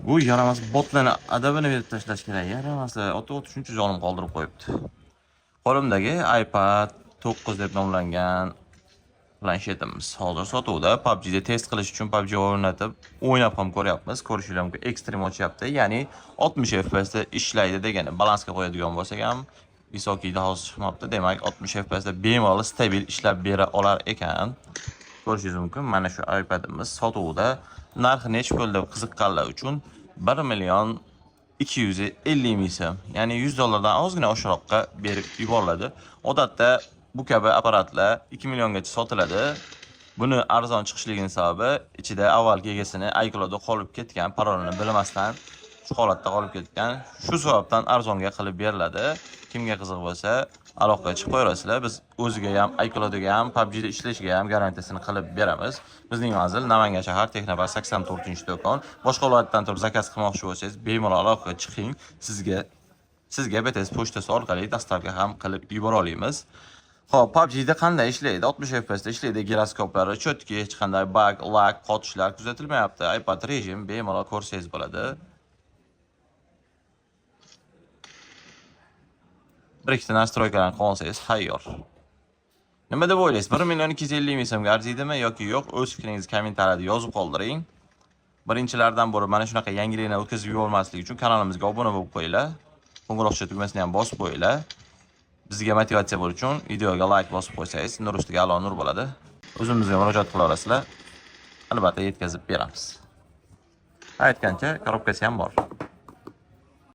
Bu yaramas botlarni adabini berib tashlash kerak. Yaramasa ota shuncha jonim qoldirib qo'yibdi. Qo'limdagi iPad 9 deb nomlangan planshetimiz hozir sotuvda. PUBG'da test qilish uchun PUBG o'rnatib o'ynab ham ko'ryapmiz. Ko'rishingiz mumkin, ekstrem ochyapti. Ya'ni 60 FPS da ishlaydi degani. Balansga qo'yadigan bo'lsak ham visokiyda hozir chiqmabdi. Demak, 60 FPS da bemalol stabil ishlab bera olar ekan. Ko'rishingiz mumkin. Mana shu iPadimiz sotuvda. Narxi nech pul deb qiziqqanlar uchun 1 million 250 ming so'm, ya'ni $100 dan ozgina oshiroqqa berib yuboriladi. Odatda bu kabi apparatlar 2 milliongacha sotiladi. Buni arzon chiqishligining sababi ichida avvalgi egasini iCloudda qolib ketgan, parolini bilmasdan shu holatda qolib ketgan. Shu sababdan arzonga qilib beriladi. Kimga qiziq bo'lsa, aloqaga chiqib qo'yasizlar. Biz o'ziga ham, iCloudga ham, PUBG'da ishlashiga ham garantiyasini qilib beramiz. Bizning manzil Namangan shahar, Texnopark 84-do'kon. Boshqa viloyatdan turib zakaz qilmoqchi bo'lsangiz, bemalol aloqaga chiqing. Sizga BTS pochtasi orqali dostavka ham qilib yubora olamiz. Xo'p, PUBG'da qanday ishlaydi? 60 FPS da ishlaydi. Giroskoplari chotki, hech qanday bug, lag, qotishlar kuzatilmayapti. iPad rejim bemalol ko'rsangiz bo'ladi. Bir ikkita nastroykalarni qilsangiz tayyor. Nima deb o'ylaysiz? 1 million 250 ming so'mga arziydimi yoki yo'q? O'z fikringizni kommentariyada yozib qoldiring. Birinchilardan bo'lib mana shunaqa yangiliklarni o'tkazib yubormaslik uchun kanalimizga obuna bo'lib qo'yinglar. Qo'ng'iroqcha tugmasini ham bosib qo'yinglar. Bizga motivatsiya bo'lishi uchun videoga like bosib qo'ysangiz, nur ustiga a'lo nur bo'ladi. O'zimizga murojaat qila olasizlar. Albatta yetkazib beramiz. Aytgancha, korobkasi ham bor.